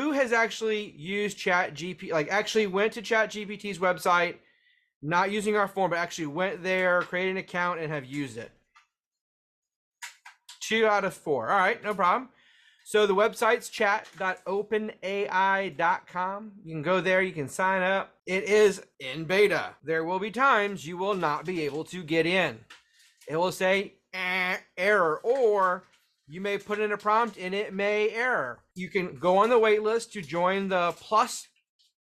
who has actually used ChatGPT, like actually went to ChatGPT's website, not using our form, but actually went there, created an account, and have used it? 2 out of 4. All right, no problem. So the website's chat.openai.com. You can go there, you can sign up. It is in beta. There will be times you will not be able to get in. It will say error, or you may put in a prompt and it may error. You can go on the wait list to join the Plus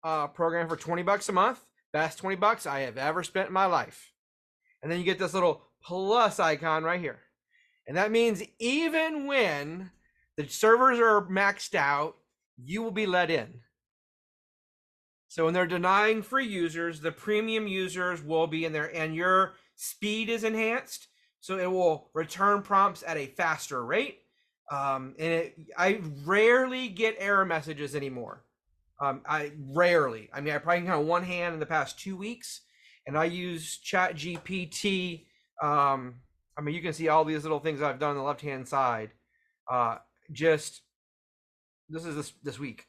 program for $20 a month. Best $20 I have ever spent in my life. And then you get this little plus icon right here. And that means even when the servers are maxed out, you will be let in. So when they're denying free users, the premium users will be in there, and your speed is enhanced. So it will return prompts at a faster rate. I rarely get error messages anymore. I rarely. I mean, I probably can count one hand in the past 2 weeks, and I use ChatGPT. I mean, you can see all these little things I've done on the left-hand side. Just this is this week.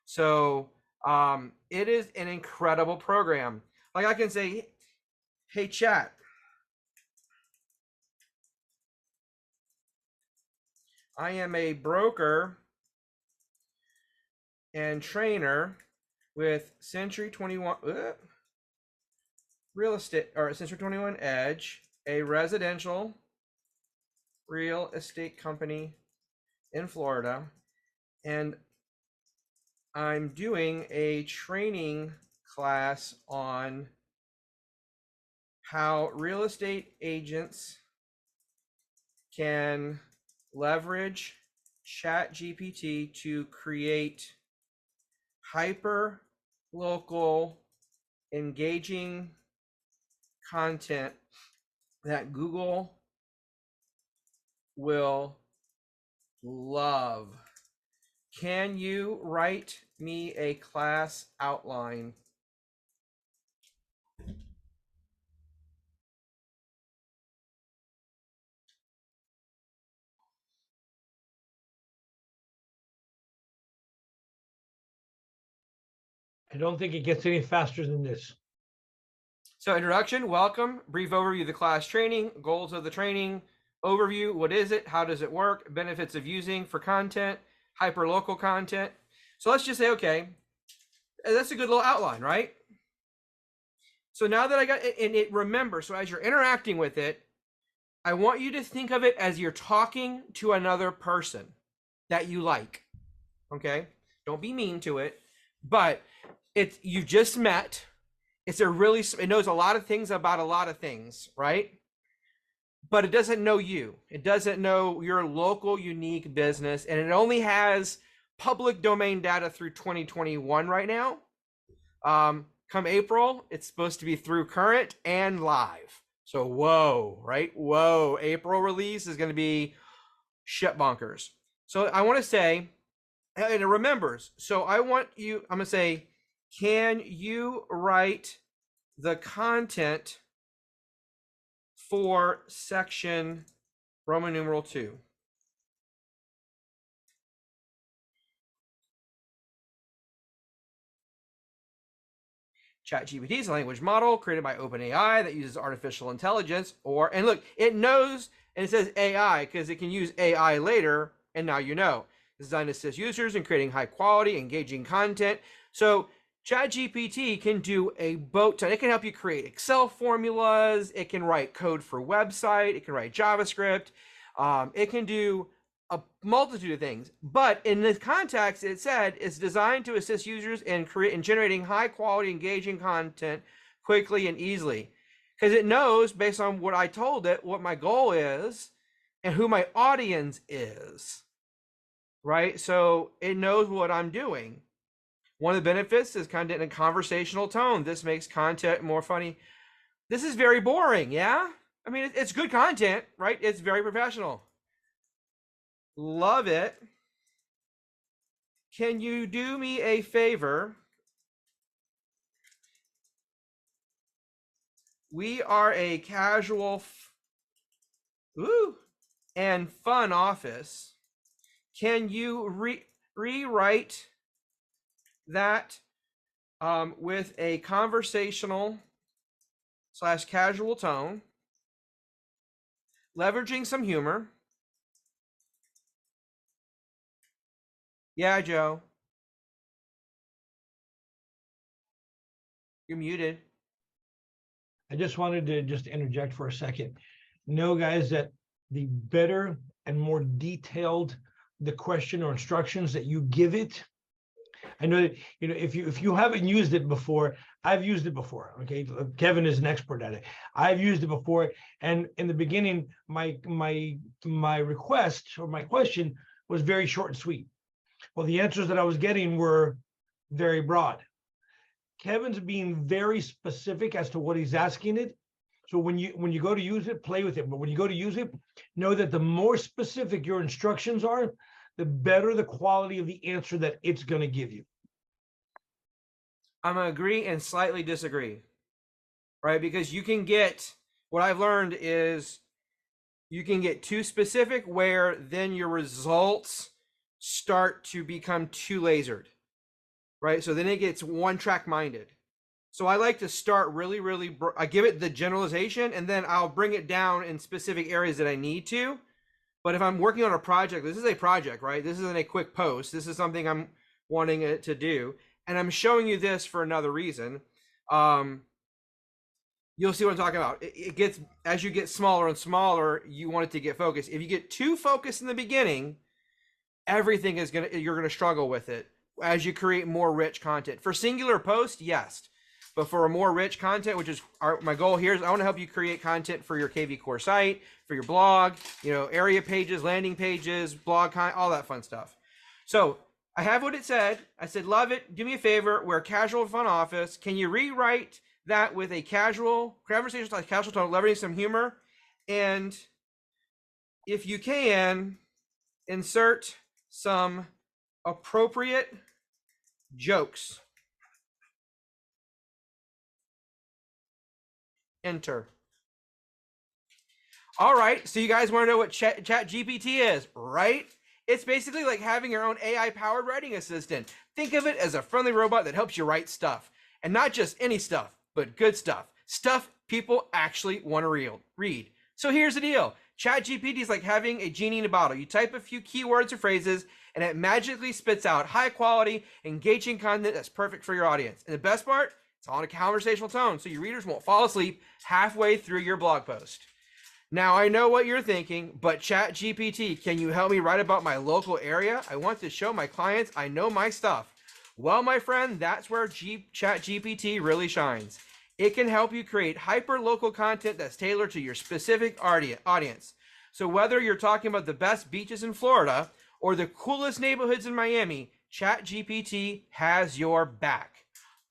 So it is an incredible program. Like I can say, hey chat, I am a broker and trainer with Century 21 real estate, or Century 21 Edge, a residential real estate company in Florida, and I'm doing a training class on how real estate agents can leverage ChatGPT to create hyper local engaging content that Google will love. Can you write me a class outline? I don't think it gets any faster than this. So introduction, welcome, brief overview of the class training, goals of the training, overview, what is it, how does it work, benefits of using for content, hyper-local content. So let's just say, okay, that's a good little outline, right? So now that I got it, and it remembers, so as you're interacting with it, I want you to think of it as you're talking to another person that you like, okay? Don't be mean to it, but you just met. It knows a lot of things about a lot of things, right? But it doesn't know you. It doesn't know your local unique business, and it only has public domain data through 2021 right now. Come April, it's supposed to be through current and live. So whoa, right? Whoa, April release is going to be shit bonkers. So I want to say, and it remembers. So I'm going to say, can you write the content for section Roman numeral 2? ChatGPT is a language model created by OpenAI that uses artificial intelligence, and look, it knows, and it says AI because it can use AI later, and now you know. It's designed to assist users in creating high quality, engaging content. So ChatGPT can do a boat ton. It can help you create Excel formulas. It can write code for website. It can write JavaScript. It can do a multitude of things. But in this context, it said it's designed to assist users in generating high quality, engaging content quickly and easily. Because it knows, based on what I told it, what my goal is and who my audience is. Right? So it knows what I'm doing. One of the benefits is content in a conversational tone. This makes content more funny. This is very boring, yeah? I mean, it's good content, right? It's very professional. Love it. Can you do me a favor? We are a casual and fun office, can you rewrite that with a conversational / casual tone, leveraging some humor? Yeah, Joe. You're muted. I just wanted to just interject for a second. Know, guys, that the better and more detailed the question or instructions that you give it, I know that, if you haven't used it before, I've used it before. Okay, Kevin is an expert at it. I've used it before, and in the beginning, my request or my question was very short and sweet. Well, the answers that I was getting were very broad. Kevin's being very specific as to what he's asking it. So when you go to use it, play with it. But when you go to use it, know that the more specific your instructions are, the better the quality of the answer that it's going to give you. I'm going to agree and slightly disagree, right? Because you can get, what I've learned is you can get too specific where then your results start to become too lasered, right? So then it gets one track minded. So I like to start really, I give it the generalization and then I'll bring it down in specific areas that I need to. But if I'm working on a project, this is a project, right? This isn't a quick post. This is something I'm wanting it to do. And I'm showing you this for another reason. You'll see what I'm talking about. It gets, as you get smaller and smaller, you want it to get focused. If you get too focused in the beginning, everything is you're gonna struggle with it as you create more rich content. For singular posts, yes. But for a more rich content, which is my goal here, is I want to help you create content for your KV Core site, for your blog, area pages, landing pages, blog content, all that fun stuff. So I have what it said. I said, love it. Do me a favor. We're a casual, fun office. Can you rewrite that with a casual, conversational, casual tone, leveraging some humor? And if you can, insert some appropriate jokes. Enter. All right, so you guys want to know what ChatGPT is, right? It's basically like having your own AI-powered writing assistant. Think of it as a friendly robot that helps you write stuff. And not just any stuff, but good stuff. Stuff people actually want to read. So here's the deal. ChatGPT is like having a genie in a bottle. You type a few keywords or phrases, and it magically spits out high-quality, engaging content that's perfect for your audience. And the best part, it's all in a conversational tone, so your readers won't fall asleep halfway through your blog post. Now, I know what you're thinking, but ChatGPT, can you help me write about my local area? I want to show my clients I know my stuff. Well, my friend, that's where ChatGPT really shines. It can help you create hyper-local content that's tailored to your specific audience. So whether you're talking about the best beaches in Florida or the coolest neighborhoods in Miami, ChatGPT has your back.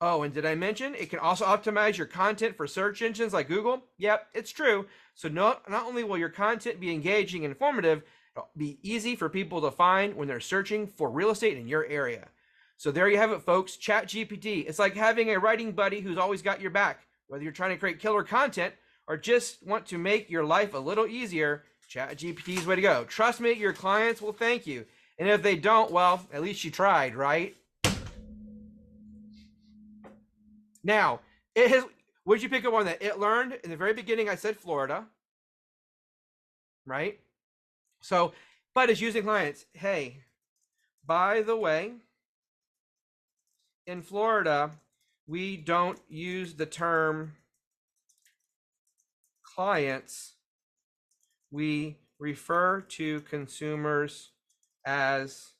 Oh, and did I mention it can also optimize your content for search engines like Google? Yep, it's true. So not only will your content be engaging and informative, it'll be easy for people to find when they're searching for real estate in your area. So there you have it, folks. ChatGPT. It's like having a writing buddy who's always got your back. Whether you're trying to create killer content or just want to make your life a little easier, ChatGPT is the way to go. Trust me, your clients will thank you. And if they don't, well, at least you tried, right? Now, it has. What did you pick up on that? It learned in the very beginning. I said Florida, right? So, but it's using clients. Hey, by the way, in Florida, we don't use the term clients. We refer to consumers as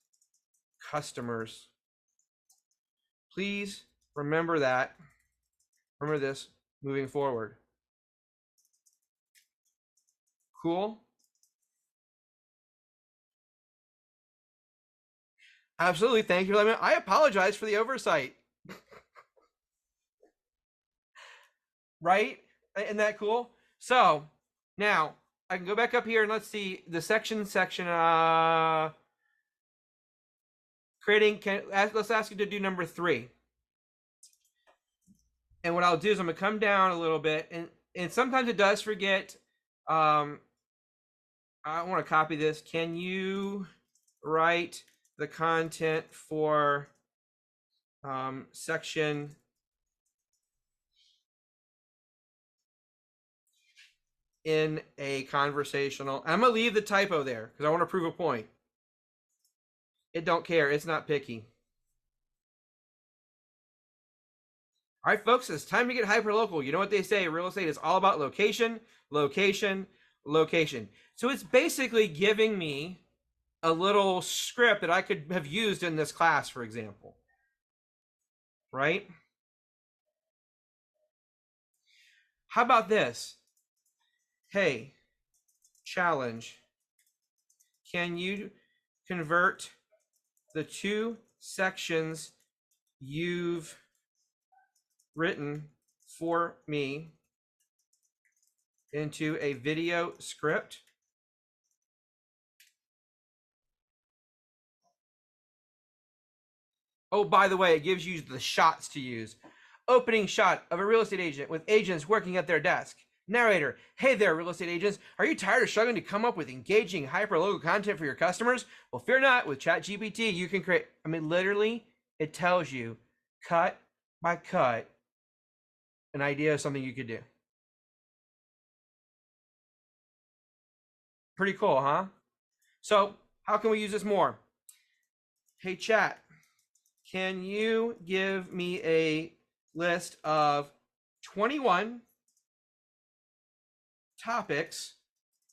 customers. Please remember that. Remember this moving forward. Cool? Absolutely. Thank you for letting me know. I apologize for the oversight. Right? Isn't that cool? So now I can go back up here and let's see the section creating. Let's ask you to do number 3. And what I'll do is I'm gonna come down a little bit, and sometimes it does forget. I want to copy this. Can you write the content for section in a conversational. I'm gonna leave the typo there because I want to prove a point. It don't care. It's not picky. All right, folks, it's time to get hyperlocal. You know what they say, real estate is all about location, location, location. So it's basically giving me a little script that I could have used in this class, for example. Right? How about this? Hey, challenge. Can you convert the 2 sections you've written for me into a video script? Oh, by the way, it gives you the shots to use. Opening shot of a real estate agent with agents working at their desk. Narrator, hey there, real estate agents. Are you tired of struggling to come up with engaging, hyper-local content for your customers? Well, fear not. With ChatGPT, you can create, literally, it tells you cut by cut an idea of something you could do. Pretty cool, huh? So how can we use this more? Hey, chat, can you give me a list of 21 topics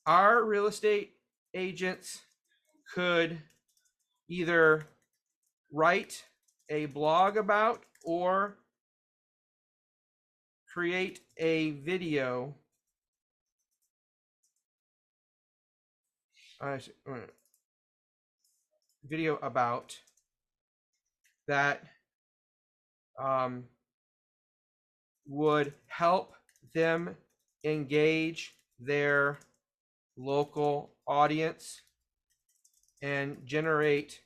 our real estate agents could either write a blog about or create a video about that would help them engage their local audience and generate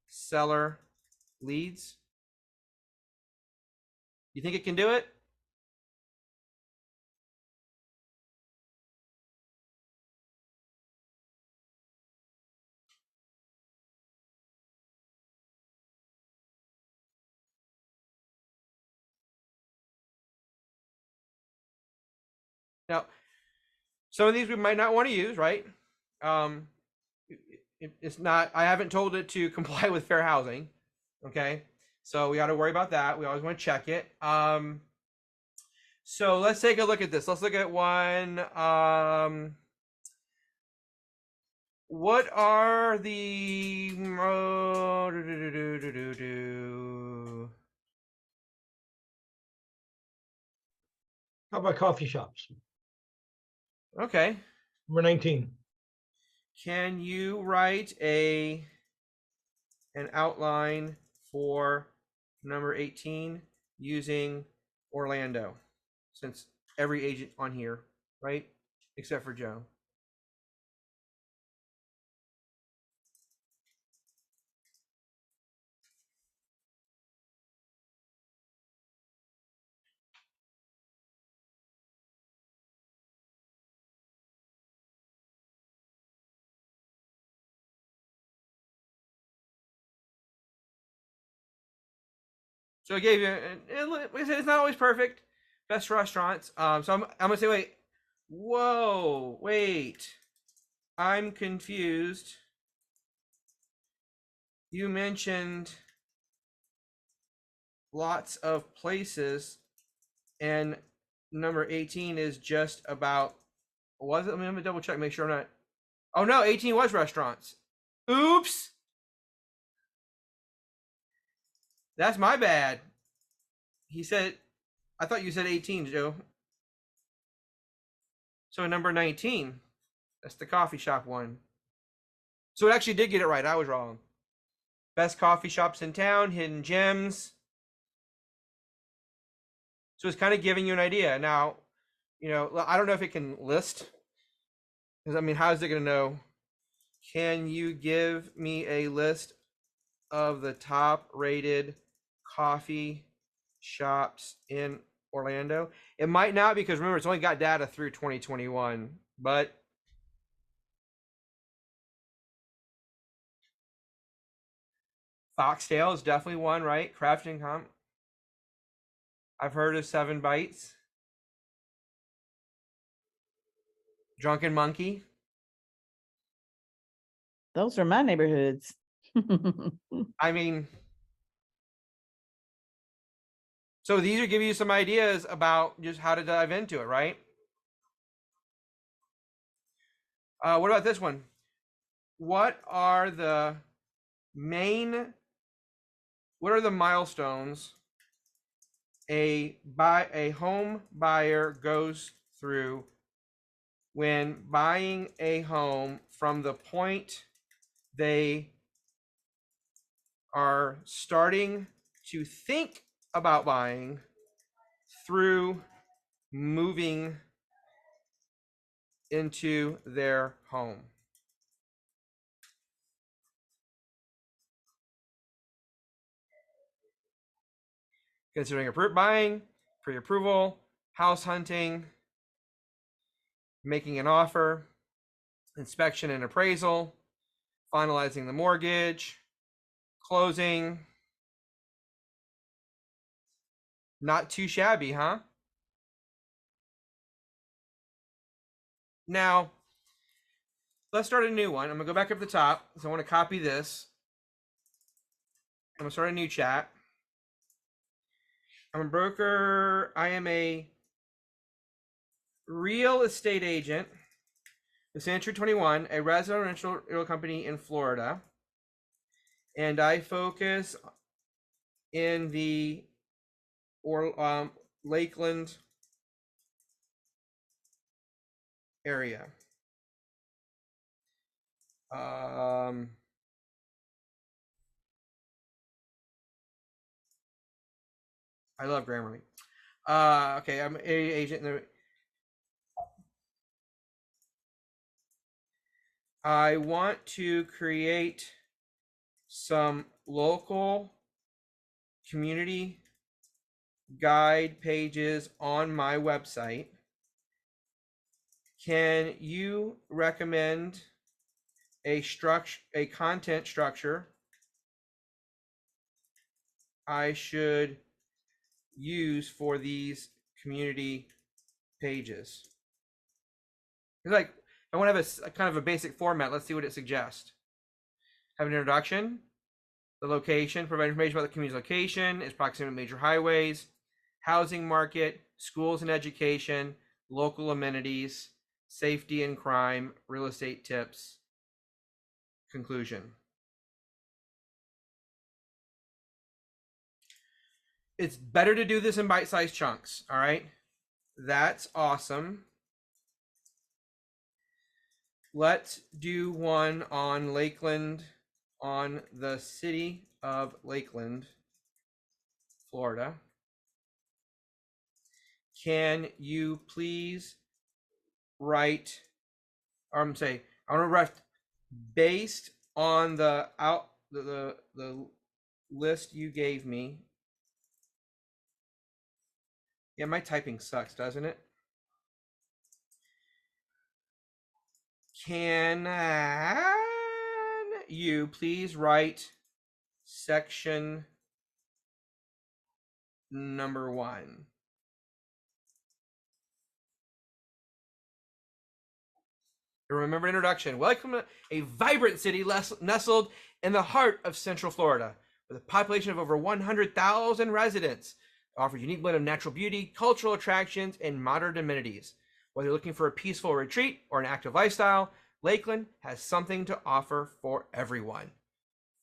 seller leads? You think it can do it? Now, some of these we might not want to use, right? It's not, I haven't told it to comply with fair housing. Okay. So we got to worry about that. We always want to check it. So let's take a look at this. Let's look at one. What are the How about coffee shops? Okay. Number 19. Can you write an outline for number 18 using Orlando? Since every agent on here, right? Except for Joe. So I gave you, it's not always perfect. Best restaurants. So I'm gonna say, wait. I'm confused. You mentioned lots of places, and number 18 is just about. Was it? Let me double check, make sure I'm not. Oh no, 18 was restaurants. Oops. That's my bad. He said, I thought you said 18, Joe. So number 19, that's the coffee shop one. So it actually did get it right. I was wrong. Best coffee shops in town, hidden gems. So it's kind of giving you an idea. Now, I don't know if it can list. Because, how is it going to know? Can you give me a list of the top rated coffee shops in Orlando? It might not, because remember, it's only got data through 2021, but Foxtail is definitely one, right? Crafting comp. I've heard of 7 Bites. Drunken Monkey. Those are my neighborhoods. I mean, so these are giving you some ideas about just how to dive into it, right? What about this one? What are the milestones a home buyer goes through when buying a home from the point they are starting to think about buying through moving into their home? Considering buying, pre-approval, house hunting, making an offer, inspection and appraisal, finalizing the mortgage, closing. Not too shabby, huh? Now, let's start a new one. I'm gonna go back up the top. So I want to copy this. I'm gonna start a new chat. I'm a broker. I am a real estate agent with Century 21, a residential real company in Florida. And I focus in the Lakeland area. I love Grammarly. Okay, I'm an agent in the. I want to create some local community guide pages on my website. Can you recommend a content structure I should use for these community pages? It's like, I want to have a kind of a basic format. Let's see what it suggests. Have an introduction, the location, provide information about the community's location, its proximity to major highways, housing market, schools and education, local amenities, safety and crime, real estate tips. Conclusion. It's better to do this in bite-sized chunks, all right? That's awesome. Let's do one on Lakeland, on the city of Lakeland, Florida. Can you please write, or I'm saying, I want to write based on the list you gave me. Yeah, my typing sucks, doesn't it? Can you please write section number 1? Remember introduction. Welcome to a vibrant city nestled in the heart of Central Florida, with a population of over 100,000 residents. It offers a unique blend of natural beauty, cultural attractions, and modern amenities. Whether you're looking for a peaceful retreat or an active lifestyle, Lakeland has something to offer for everyone.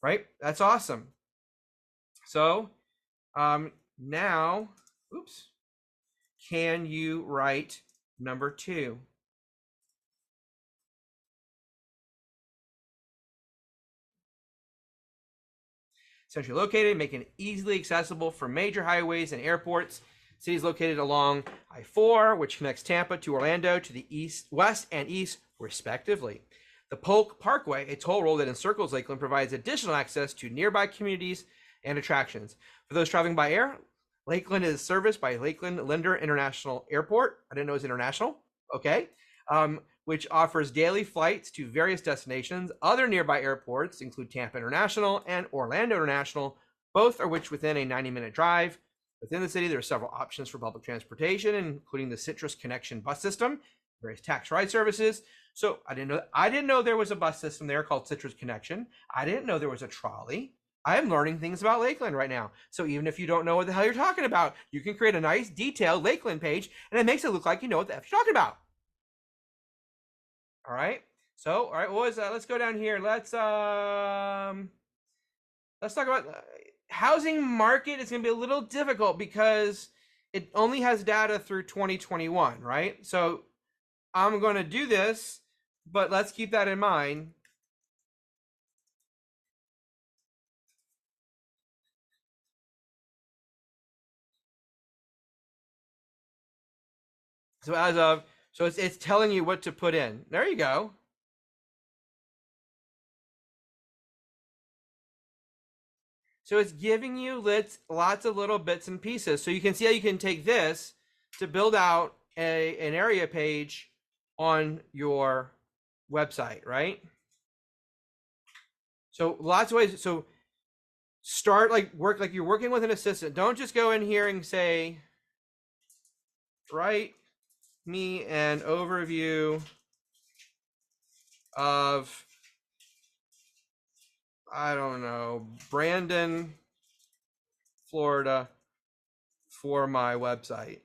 Right? That's awesome. So now, oops, can you write number 2? Centrally located, making it easily accessible for major highways and airports. City is located along I-4, which connects Tampa to Orlando to the east, west, and east, respectively. The Polk Parkway, a toll road that encircles Lakeland, provides additional access to nearby communities and attractions. For those traveling by air, Lakeland is serviced by Lakeland Linder International Airport. I didn't know it was international. Okay. which offers daily flights to various destinations. Other nearby airports include Tampa International and Orlando International, both are which within a 90-minute drive. Within the city, there are several options for public transportation, including the Citrus Connection bus system, various tax ride services. So I didn't know there was a bus system there called Citrus Connection. I didn't know there was a trolley. I am learning things about Lakeland right now. So even if you don't know what the hell you're talking about, you can create a nice detailed Lakeland page, and it makes it look like you know what the F you're talking about. All right. So, all right, what was that? Let's go down here. Let's talk about housing market. Is going to be a little difficult because it only has data through 2021, right? So I'm going to do this, but let's keep that in mind. So as of, so it's telling you what to put in. There you go. So it's giving you lots of little bits and pieces. So you can see how you can take this to build out an area page on your website, right? So lots of ways. So start work like you're working with an assistant. Don't just go in here and say, write me an overview of, I don't know, Brandon, Florida for my website.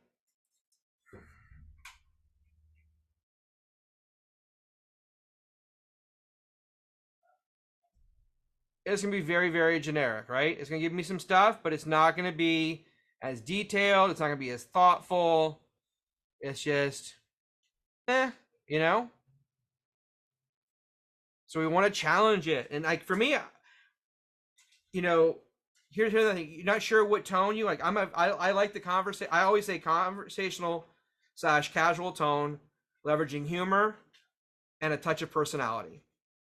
It's going to be very, very generic, right? It's going to give me some stuff, but it's not going to be as detailed. It's not going to be as thoughtful. It's just, you know? So we want to challenge it. And like for me, you know, here's the thing. You're not sure what tone you like. I like the conversation. I always say conversational / casual tone, leveraging humor and a touch of personality.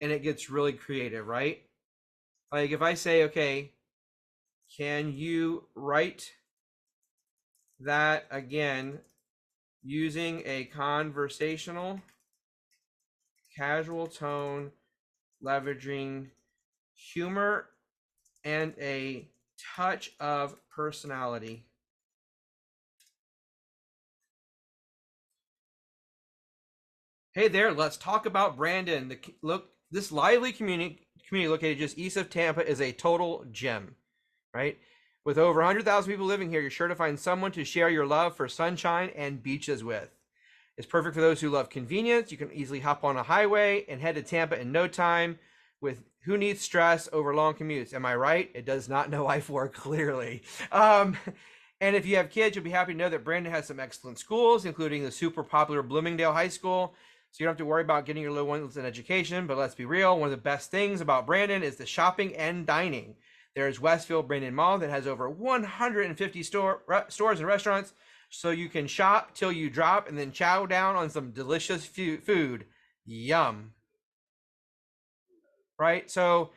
And it gets really creative, right? Like if I say, okay, can you write that again using a conversational, casual tone, leveraging humor and a touch of personality. Hey there, let's talk about Brandon. This lively community located just east of Tampa is a total gem, right? With over 100,000 people living here, you're sure to find someone to share your love for sunshine and beaches with. It's perfect for those who love convenience. You can easily hop on a highway and head to Tampa in no time. With who needs stress over long commutes? Am I right? It does not know I-4 clearly. And if you have kids, you'll be happy to know that Brandon has some excellent schools, including the super popular Bloomingdale High School. So you don't have to worry about getting your little ones an education. But let's be real, one of the best things about Brandon is the shopping and dining. There's Westfield Brandon Mall that has over 150 stores and restaurants. So you can shop till you drop and then chow down on some delicious food. Yum. Right? So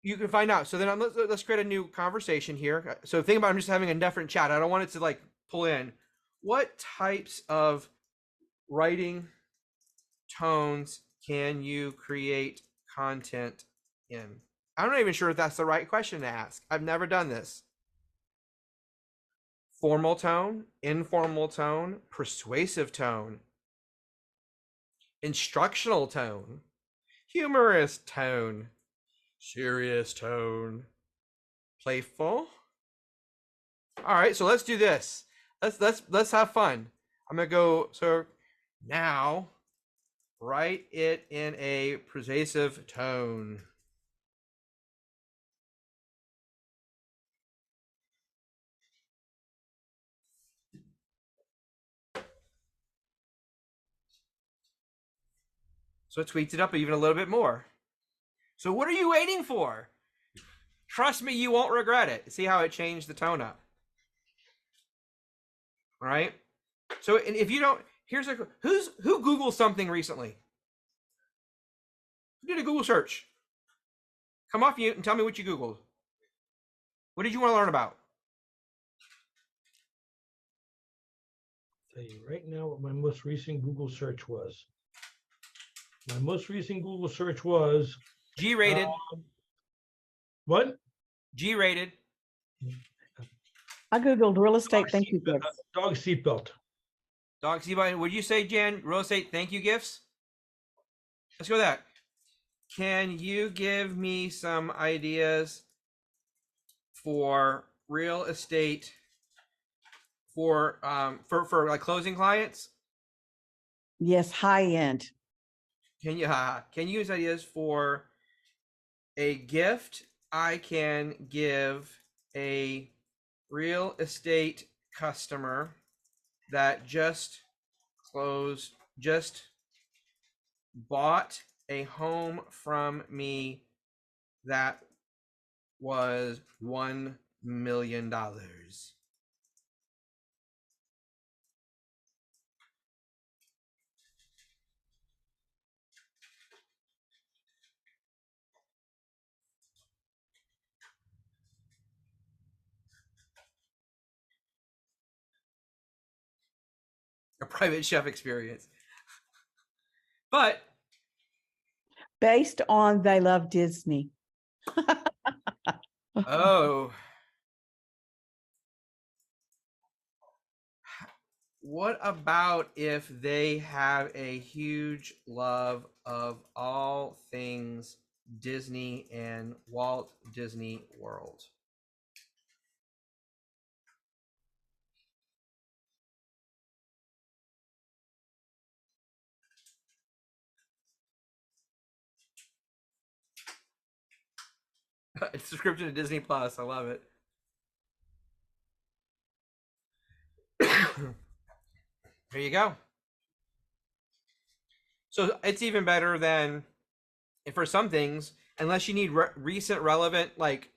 you can find out. So then let's create a new conversation here. So think about I'm just having a different chat. I don't want it to like pull in. What types of writing tones can you create content in? I'm not even sure if that's the right question to ask. I've never done this. Formal tone, informal tone, persuasive tone, instructional tone, humorous tone, serious tone, playful. All right, so let's do this. Let's have fun. I'm gonna go. So now, write it in a persuasive tone. So it tweaks it up even a little bit more. So what are you waiting for? Trust me, you won't regret it. See how it changed the tone up. All right. So and if you don't, here's a who Googled something recently? Who did a Google search? Come off mute and tell me what you Googled. What did you want to learn about? Tell you right now what my most recent Google search was. My most recent Google search was G-rated. what? G-rated. I Googled real estate Dog thank you seatbelt. gifts. Dog seatbelt. Dog seatbelt. Would you say, Jan, real estate thank you gifts? Let's go with that. Can you give me some ideas for real estate for like closing clients? Yes, high end. Can you use ideas for a gift I can give a real estate customer that just bought a home from me that was $1 million? A private chef experience. But Based on they love Disney. oh, what about if they have a huge love of all things Disney and Walt Disney World? It's subscription to Disney Plus. I love it. There you go. So it's even better than for some things, unless you need recent relevant like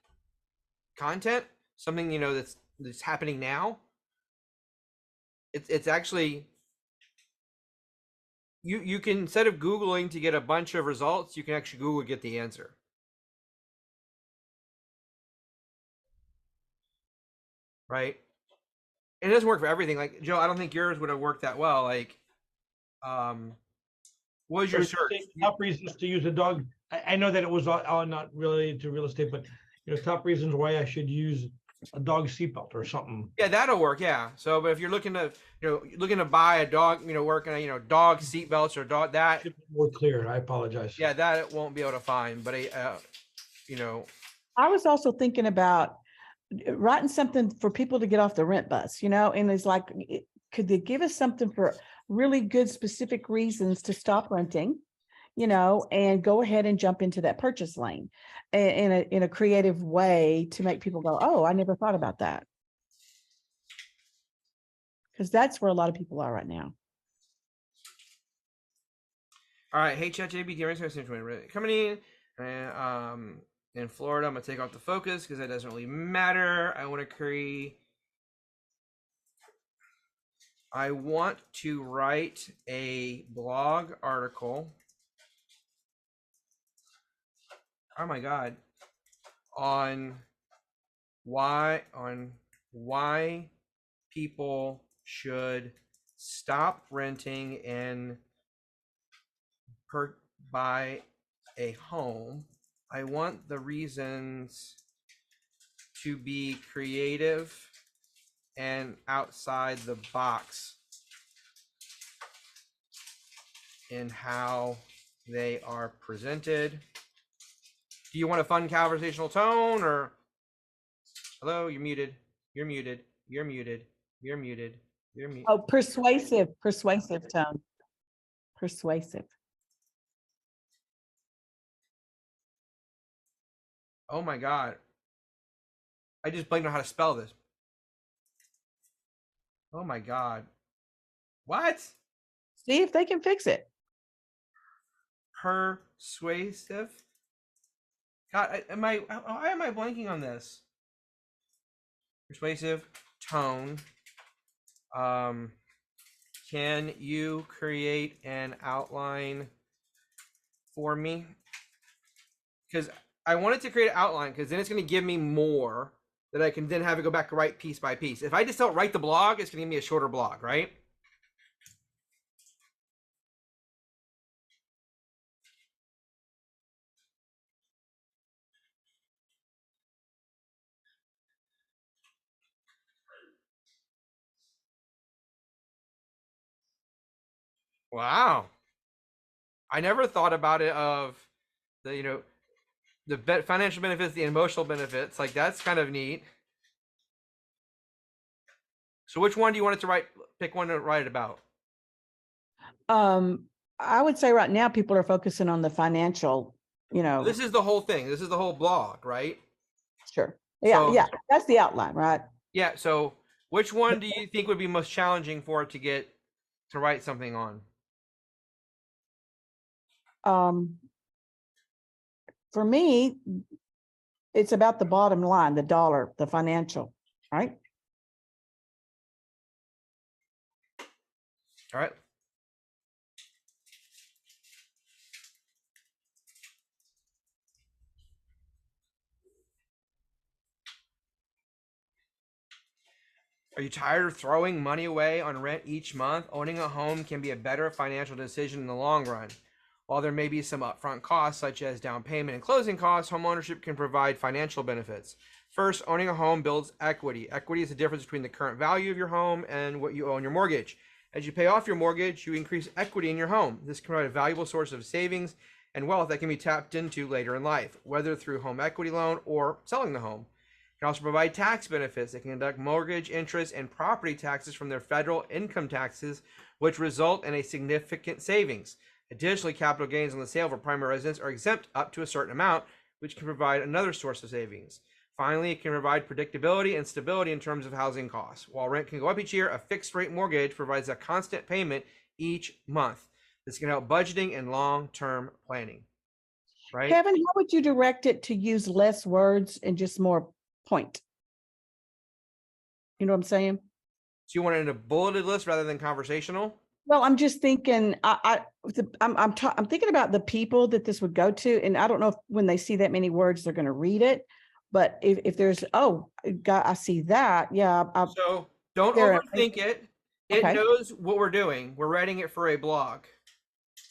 content, something that's happening now. It's actually you can, instead of Googling to get a bunch of results, you can actually Google get the answer. Right? And it doesn't work for everything. Like Joe, I don't think yours would have worked that well. Like, what was your search? Top reasons to use a dog. I know that it was all not related to real estate, but top reasons why I should use a dog seatbelt or something. Yeah, that'll work. Yeah. So, but if you're looking to buy a dog, working on dog seatbelts or dog that should be more clear. I apologize. Yeah, that it won't be able to find. But I was also thinking about writing something for people to get off the rent bus, and it's like, could they give us something for really good specific reasons to stop renting, and go ahead and jump into that purchase lane in a creative way to make people go, oh, I never thought about that. Because that's where a lot of people are right now. All right, hey ChatGPT, coming in Florida. I'm gonna take off the focus because that doesn't really matter. I want to write a blog article. Oh my god, on why people should stop renting and buy a home. I want the reasons to be creative and outside the box in how they are presented. Do you want a fun conversational tone, or hello, you're muted, you're muted, you're muted, you're muted, you're muted. Oh, persuasive tone. Persuasive. Oh my god, I just blanked on how to spell this. Oh my god, what? See if they can fix it. Persuasive. God, why am I blanking on this? Persuasive tone. Can you create an outline for me? Because I wanted to create an outline, because then it's going to give me more that I can then have it go back and write piece by piece. If I just don't write the blog, it's going to give me a shorter blog, right? Wow. I never thought about it of the, the financial benefits, the emotional benefits. Like, that's kind of neat. So which one do you want it to write? Pick one to write about. I would say right now people are focusing on the financial, This is the whole thing. This is the whole blog, right? sure. Yeah, So yeah, that's the outline, right? yeah. So which one do you think would be most challenging for it to get to write something on? For me, it's about the bottom line, the dollar, the financial, right? All right. Are you tired of throwing money away on rent each month? Owning a home can be a better financial decision in the long run. While there may be some upfront costs, such as down payment and closing costs, homeownership can provide financial benefits. First, owning a home builds equity. Equity is the difference between the current value of your home and what you owe on your mortgage. As you pay off your mortgage, you increase equity in your home. This can provide a valuable source of savings and wealth that can be tapped into later in life, whether through home equity loan or selling the home. It can also provide tax benefits. They can deduct mortgage, interest, and property taxes from their federal income taxes, which result in a significant savings. Additionally, capital gains on the sale of a primary residence are exempt up to a certain amount, which can provide another source of savings. Finally, it can provide predictability and stability in terms of housing costs. While rent can go up each year, a fixed rate mortgage provides a constant payment each month. This can help budgeting and long-term planning. Right? Kevin, how would you direct it to use less words and just more point? You know what I'm saying? So you want it in a bulleted list rather than conversational? Well, I'm just thinking, I'm thinking about the people that this would go to, and I don't know if when they see that many words, they're going to read it. But if there's, oh, God, I see that. Yeah. So don't overthink it. It Okay. knows what we're doing. We're writing it for a blog.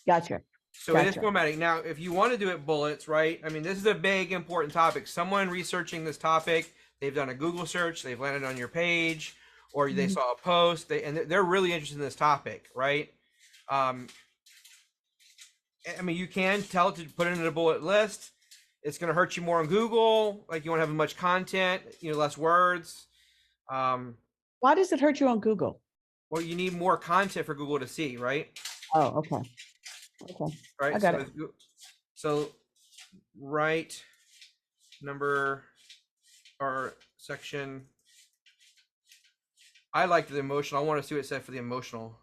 Gotcha. So it is formatting. Now, if you want to do it bullets, right? I mean, this is a big, important topic. Someone researching this topic, they've done a Google search, they've landed on your page, or they saw a post, and they're really interested in this topic, right? I mean, you can tell it to put it in a bullet list. It's going to hurt you more on Google. Like, you won't have much content, less words. Why does it hurt you on Google? Well, you need more content for Google to see, right? Oh, okay. Okay. Right. I got it. So write number or section. I like the emotional. I want to see what it said for the emotional.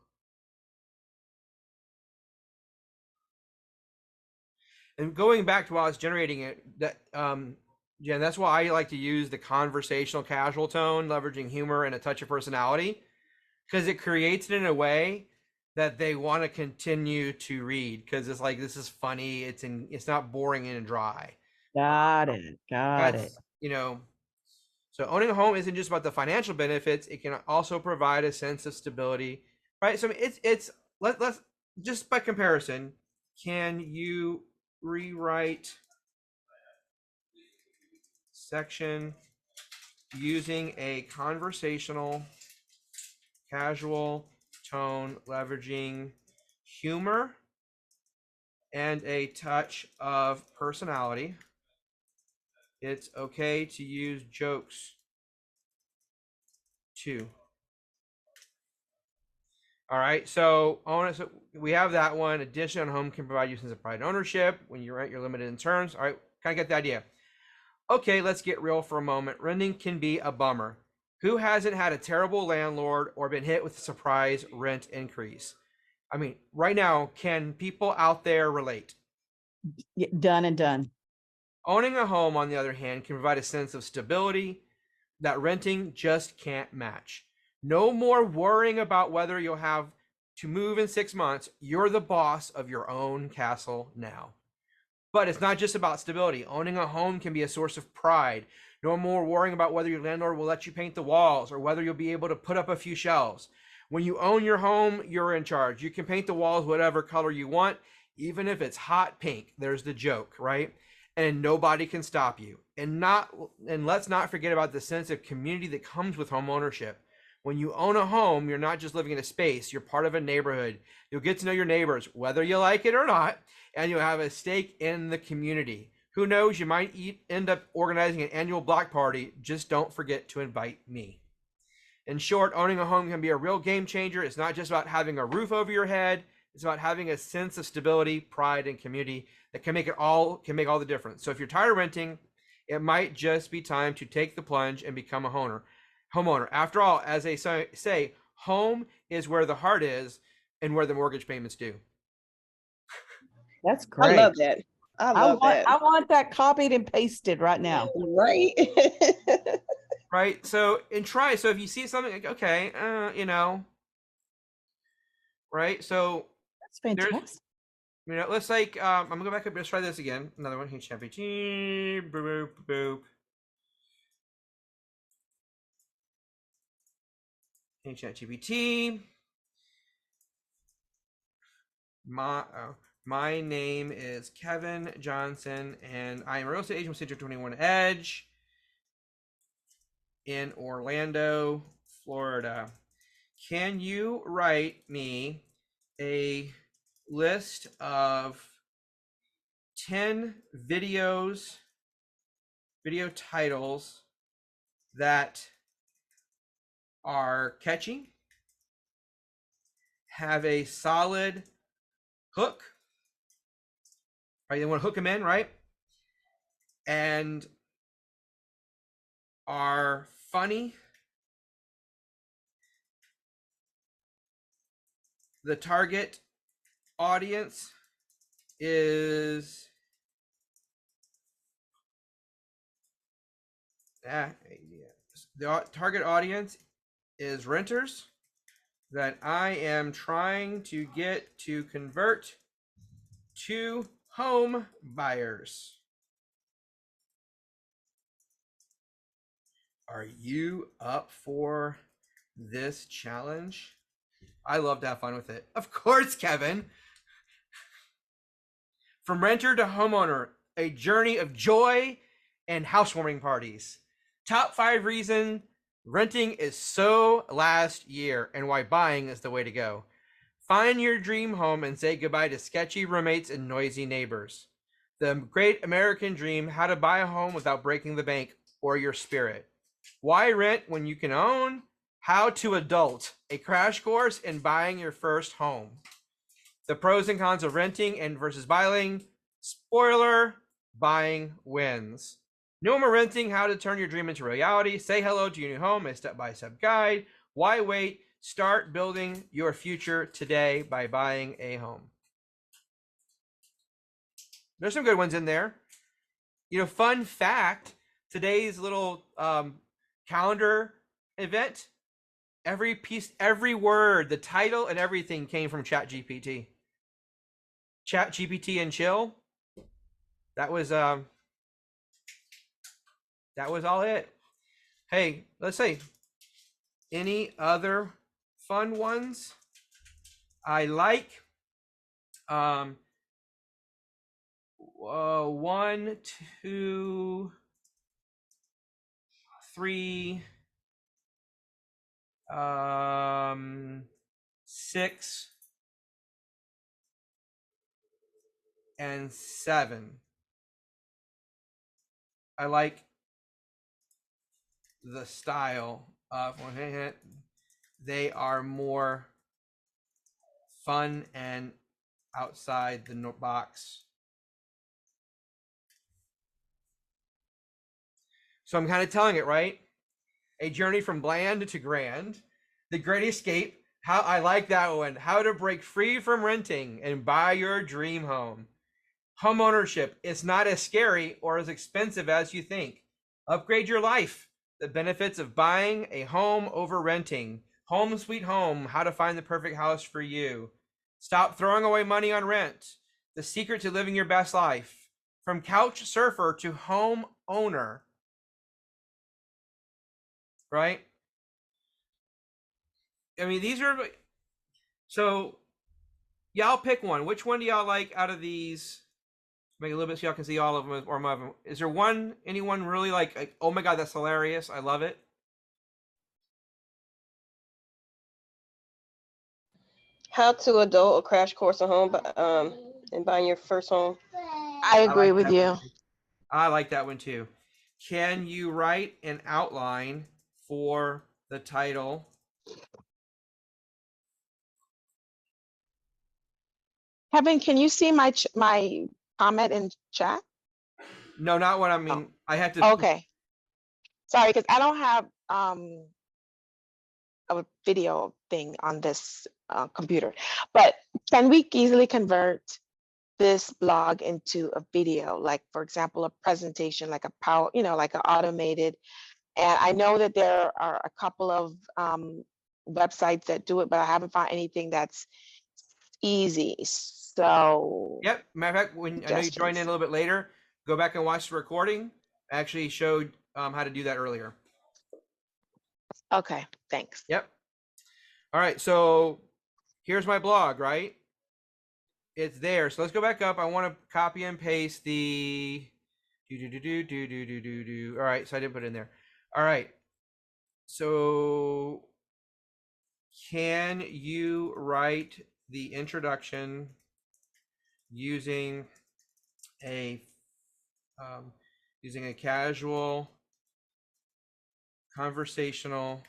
And going back to while I was generating it, that yeah, that's why I like to use the conversational casual tone, leveraging humor and a touch of personality, because it creates it in a way that they want to continue to read, because it's like, this is funny. It's not boring and dry. Got it. Got it. So owning a home isn't just about the financial benefits. It can also provide a sense of stability, right? So let's just by comparison, can you rewrite section using a conversational, casual tone, leveraging humor and a touch of personality? It's okay to use jokes too. All right, so we have that one. Addition on home can provide you a sense of pride and ownership. When you rent, you're limited in terms. All right, kind of get the idea. Okay, let's get real for a moment. Renting can be a bummer. Who hasn't had a terrible landlord or been hit with a surprise rent increase? I mean, right now, can people out there relate? Done and done. Owning a home, on the other hand, can provide a sense of stability that renting just can't match. No more worrying about whether you'll have to move in 6 months. You're the boss of your own castle now. But it's not just about stability. Owning a home can be a source of pride. No more worrying about whether your landlord will let you paint the walls or whether you'll be able to put up a few shelves. When you own your home, you're in charge. You can paint the walls whatever color you want, even if it's hot pink. There's the joke, right? And nobody can stop you. And let's not forget about the sense of community that comes with home ownership. When you own a home, you're not just living in a space, you're part of a neighborhood. You'll get to know your neighbors, whether you like it or not, and you'll have a stake in the community. Who knows, you might end up organizing an annual block party. Just don't forget to invite me. In short, owning a home can be a real game changer. It's not just about having a roof over your head. It's about having a sense of stability, pride, and community that can make all the difference. So if you're tired of renting, it might just be time to take the plunge and become a homeowner. After all, as they say, home is where the heart is and where the mortgage payments due. That's I great. love that. I want that copied and pasted right now. Right. Right. So, and try. So if you see something like, okay, right. So That's fantastic. let's like, I'm gonna go back up. Let's try this again. Another one. Hey, ChatGPT. Boop, boop, boop. Hey, ChatGPT. My name is Kevin Johnson, and I am a real estate agent with Century 21 Edge in Orlando, Florida. Can you write me a list of 10 video titles that are catchy, have a solid hook, right? You want to hook them in, right? And are funny. The target audience is the target audience is renters that I am trying to get to convert to home buyers. Are you up for this challenge? I love to have fun with it. Of course, Kevin. From renter to homeowner, a journey of joy and housewarming parties. Top 5 reasons renting is so last year and why buying is the way to go. Find your dream home and say goodbye to sketchy roommates and noisy neighbors. The great American dream, how to buy a home without breaking the bank or your spirit. Why rent when you can own? How to adult, a crash course in buying your first home. The pros and cons of renting and versus buying. Spoiler, buying wins. No more renting, how to turn your dream into reality. Say hello to your new home, a step-by-step guide. Why wait? Start building your future today by buying a home. There's some good ones in there. Fun fact, today's little calendar event, every word, the title and everything came from ChatGPT. ChatGPT and chill. That was all it. Hey, let's see. Any other fun ones? I like 1, 2, 3, 6, and 7. I like the style of they are more fun and outside the box. So I'm kind of telling it, right? A journey from bland to grand. The Great Escape. How I like that one. How to break free from renting and buy your dream home. Home ownership. It's not as scary or as expensive as you think. Upgrade your life. The benefits of buying a home over renting. Home sweet home. How to find the perfect house for you. Stop throwing away money on rent. The secret to living your best life. From couch surfer to home owner. Right? I mean, these are, so y'all pick one. Which one do y'all like out of these? Make it a little bit so y'all can see all of them or more of them. Is there anyone really like, oh my God, that's hilarious. I love it. How to Adult, a crash course on home, and buying your first home. I agree with that you. one too. I like that one too. Can you write an outline for the title? Kevin, can you see my my comment in chat? No, not what I mean. I have to. Okay. Sorry, because I don't have a video thing on this computer. But can we easily convert this blog into a video? Like, for example, a presentation, like a power, like an automated. And I know that there are a couple of websites that do it, but I haven't found anything that's easy. So Yep. Matter of fact, when I know you joined in a little bit later, go back and watch the recording. I actually showed how to do that earlier. okay, thanks. Yep. All right. So here's my blog, right? It's there. So let's go back up. I want to copy and paste the All right. So I didn't put it in there. All right. So can you write the introduction using a casual conversational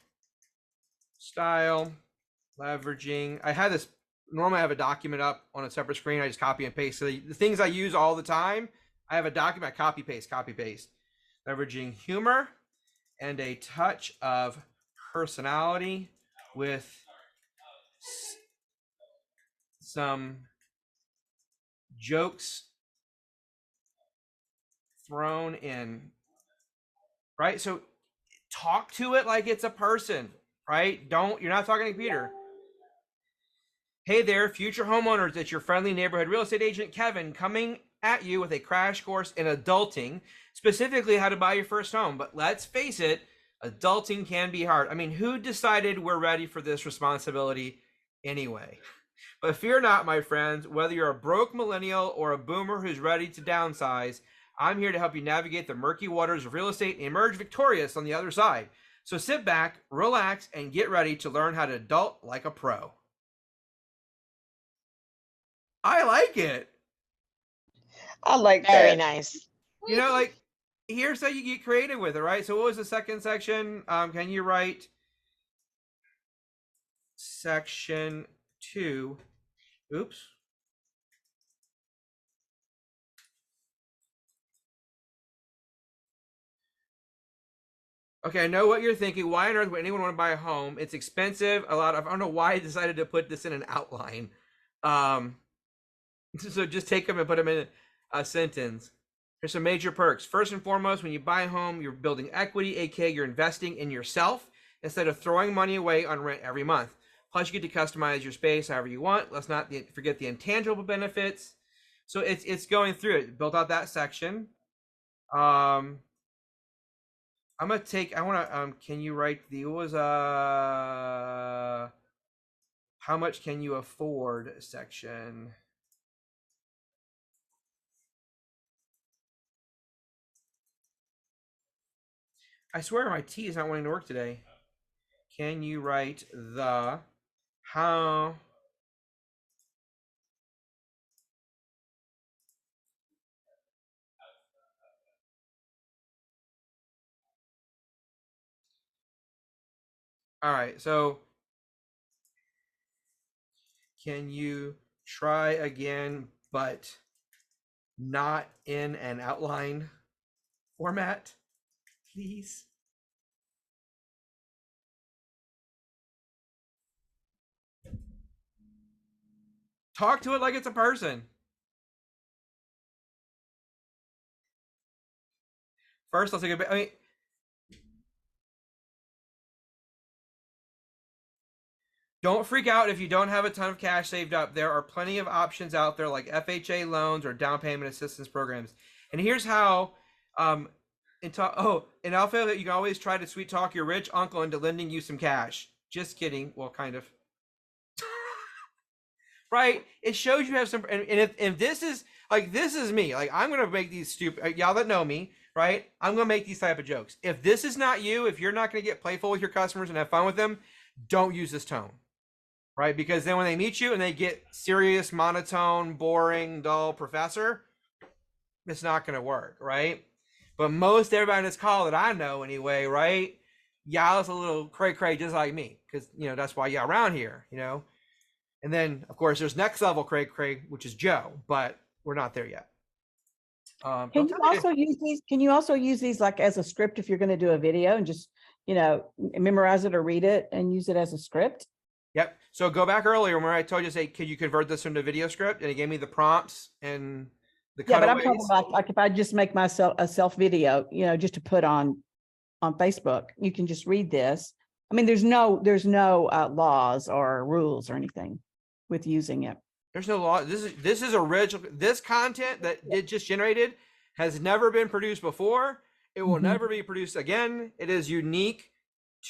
style, leveraging? I had this, normally I have a document up on a separate screen. I just copy and paste. So the things I use all the time, I have a document, I copy, paste. Leveraging humor and a touch of personality with some jokes thrown in, right? So talk to it like it's a person, right? You're not talking to a computer. Hey there, future homeowners. It's your friendly neighborhood real estate agent, Kevin, coming at you with a crash course in adulting, specifically how to buy your first home. But let's face it, adulting can be hard. I mean, who decided we're ready for this responsibility anyway? But fear not, my friends, whether you're a broke millennial or a boomer who's ready to downsize, I'm here to help you navigate the murky waters of real estate and emerge victorious on the other side. So sit back, relax, and get ready to learn how to adult like a pro. I like it. I like Very that. nice. You know, like, here's how you get creative with it, right? So what was the second section? Can you write section 2? Oops. Okay, I know what you're thinking. Why on earth would anyone want to buy a home? It's expensive. I don't know why I decided to put this in an outline. So just take them and put them in a sentence. Here's some major perks. First and foremost, when you buy a home, you're building equity, aka you're investing in yourself instead of throwing money away on rent every month. Plus, you get to customize your space however you want. Let's not forget the intangible benefits. So it's going through it. Built out that section. I'm gonna take. I want to. Can you write the? What was how much can you afford section? I swear my T is not wanting to work today. Can you write the how? All right, so can you try again, but not in an outline format, please? Talk to it like it's a person. First, let's take a bit. I mean, don't freak out if you don't have a ton of cash saved up. There are plenty of options out there like FHA loans or down payment assistance programs. And here's how, and Alpha, you can always try to sweet talk your rich uncle into lending you some cash. Just kidding. Well, kind of. Right? It shows you have some, and if this is like, this is me, like, I'm going to make these stupid, y'all that know me, right? I'm going to make these type of jokes. If this is not you, if you're not going to get playful with your customers and have fun with them, don't use this tone. right? Because then when they meet you and they get serious, monotone, boring, dull professor, it's not going to work, right? But most everybody in this call that I know anyway, right? Y'all's a little cray just like me, because that's why y'all around here, And then of course there's next level cray, which is Joe, but we're not there yet. Can you also use these? Can you also use these like as a script if you're going to do a video and just memorize it or read it and use it as a script? Yep. So go back earlier where I told you, say, could you convert this into a video script? And it gave me the prompts and the Yeah, but I'm cutaways. talking about like if I just make myself a self video, just to put on Facebook, you can just read this. I mean, there's no laws or rules or anything with using it. There's no law. This is original. This content that it just generated has never been produced before. It will never be produced again. It is unique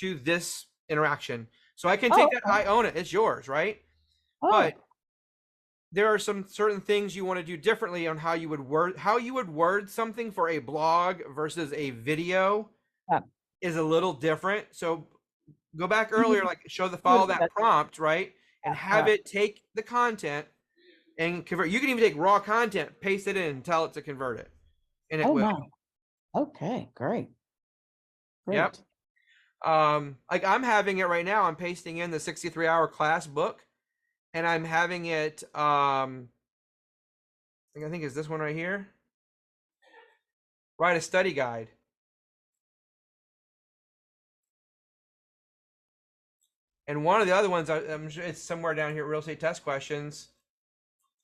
to this interaction. So I can take that. I own it. It's yours, right? But there are some certain things you want to do differently on how you would word something for a blog versus a video is a little different. So go back earlier, like follow that prompt, right? And have it take the content and convert. You can even take raw content, paste it in, and tell it to convert it. And it will. My. Okay, great. Yep. Like I'm having it right now. I'm pasting in the 63-hour class book, and I'm having it. I think is this one right here. Write a study guide. And one of the other ones, I'm sure it's somewhere down here. Real estate test questions.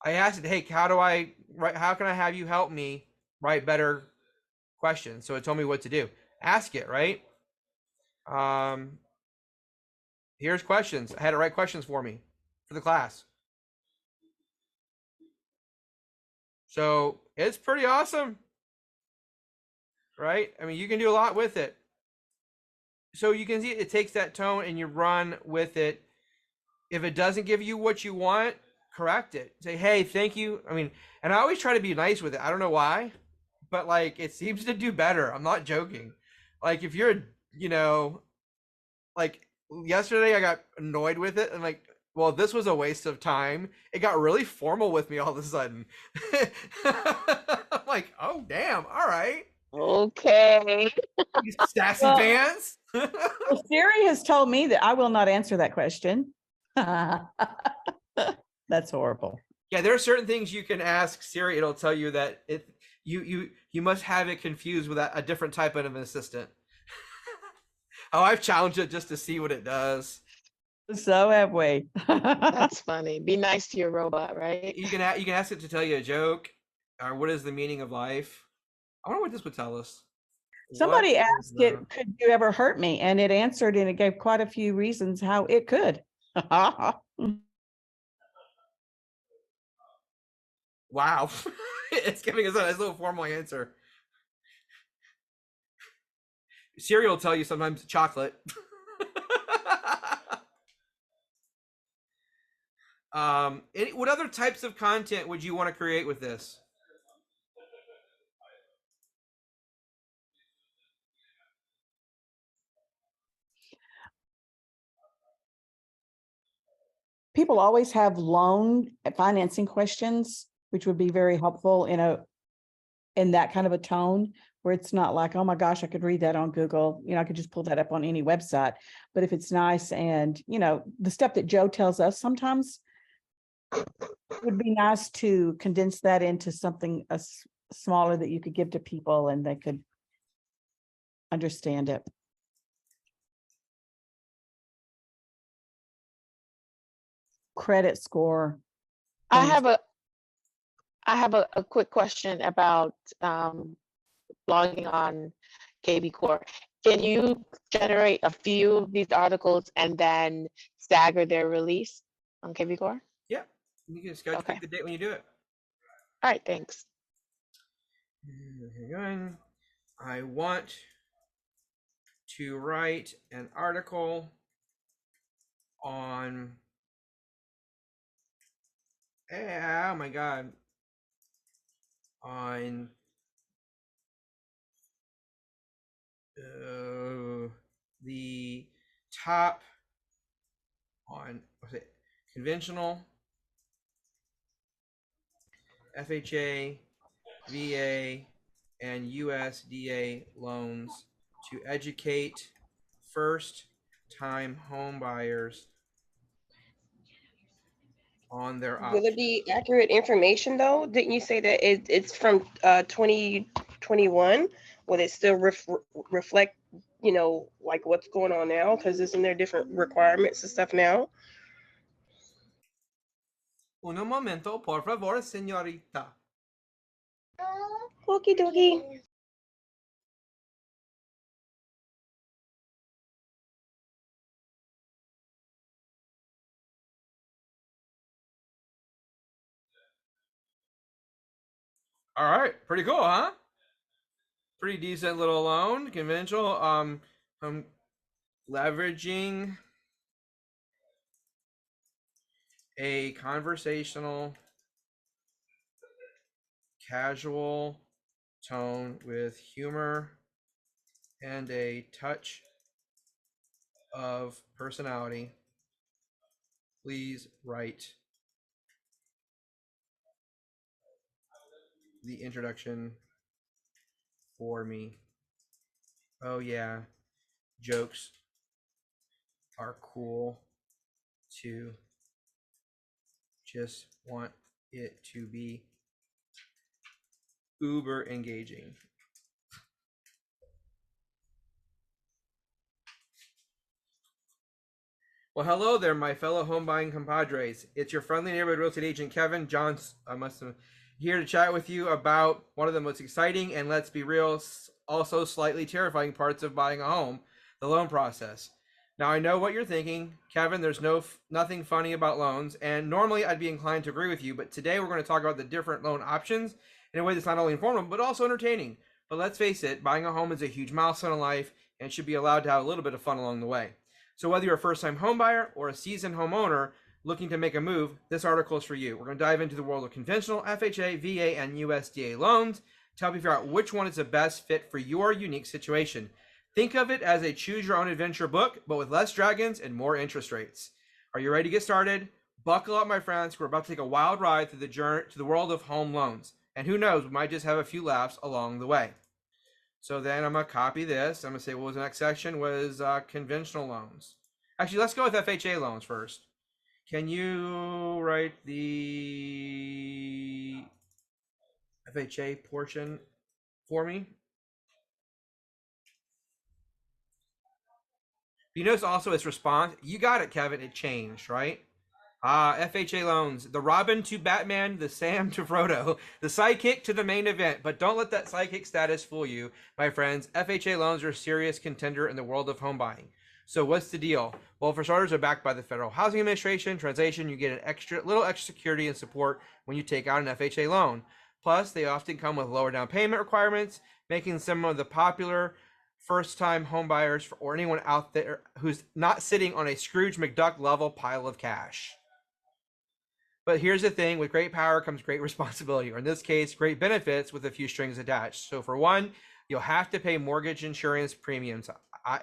I asked it, hey, how can I have you help me write better questions? So it told me what to do. Ask it, right? Here's questions. I had it write questions for me for the class. So it's pretty awesome, right? I mean, you can do a lot with it. So you can see it takes that tone and you run with it. If it doesn't give you what you want, correct it. Say, hey, thank you. I mean, and I always try to be nice with it. I don't know why, but like it seems to do better. I'm not joking. Like if you're, like yesterday I got annoyed with it. I'm like, well, this was a waste of time. It got really formal with me all of a sudden. I'm like, oh damn, all right. Okay. You sassy pants. Well, Siri has told me that I will not answer that question. That's horrible. Yeah, there are certain things you can ask Siri. It'll tell you that you must have it confused with a different type of an assistant. Oh, I've challenged it just to see what it does. So have we. That's funny. Be nice to your robot, right? You can ask it to tell you a joke, or what is the meaning of life. I wonder what this would tell us. Somebody asked it, could you ever hurt me? And it answered, and it gave quite a few reasons how it could. Wow. It's giving us a nice little formal answer. Siri will tell you sometimes chocolate. What other types of content would you want to create with this? People always have loan financing questions, which would be very helpful in that kind of a tone where it's not like, oh my gosh, I could read that on Google. I could just pull that up on any website. But if it's nice and, the stuff that Joe tells us, sometimes it would be nice to condense that into something smaller that you could give to people and they could understand it. Credit score. I have a quick question about blogging on KB Core. Can you generate a few of these articles and then stagger their release on KB Core? Yeah, you can just pick the date when you do it. All right, thanks. I want to write an article on, oh my God, on the top on conventional, FHA, VA, and USDA loans to educate first-time home buyers on their Will options. it be accurate information though? Didn't you say that it's from 2021? Will it still reflect, like what's going on now? Because isn't there different requirements and stuff now? Un momento, por favor, señorita. Okie dokie. All right, pretty cool, huh? Pretty decent little loan, conventional. Leveraging a conversational, casual tone with humor and a touch of personality. Please write the introduction for me. Oh yeah, jokes are cool too. Just want it to be uber engaging. Well, hello there, my fellow home buying compadres. It's your friendly neighborhood real estate agent, Kevin Johns. Here to chat with you about one of the most exciting and, let's be real, also slightly terrifying parts of buying a home, the loan process. Now, I know what you're thinking, Kevin. There's nothing funny about loans, and normally I'd be inclined to agree with you, but today we're going to talk about the different loan options in a way that's not only informative but also entertaining. But let's face it, buying a home is a huge milestone in life and should be allowed to have a little bit of fun along the way. So whether you're a first-time home buyer or a seasoned homeowner looking to make a move, this article is for you. We're going to dive into the world of conventional, FHA, VA, and USDA loans to help you figure out which one is the best fit for your unique situation. Think of it as a choose-your-own-adventure book, but with less dragons and more interest rates. Are you ready to get started? Buckle up, my friends. We're about to take a wild ride through the journey to the world of home loans. And who knows, we might just have a few laughs along the way. So then I'm going to copy this. I'm going to say what was the next section was conventional loans. Actually, let's go with FHA loans first. Can you write the FHA portion for me? You notice also its response. You got it, Kevin. It changed, right? FHA loans. The Robin to Batman, the Sam to Frodo, the sidekick to the main event. But don't let that sidekick status fool you, my friends. FHA loans are a serious contender in the world of home buying. So what's the deal? Well, for starters, they're backed by the Federal Housing Administration. Translation, you get an little extra security and support when you take out an FHA loan. Plus, they often come with lower down payment requirements, making some of the popular first-time home buyers or anyone out there who's not sitting on a Scrooge McDuck level pile of cash. But here's the thing, with great power comes great responsibility, or in this case, great benefits with a few strings attached. So for one, you'll have to pay mortgage insurance premiums,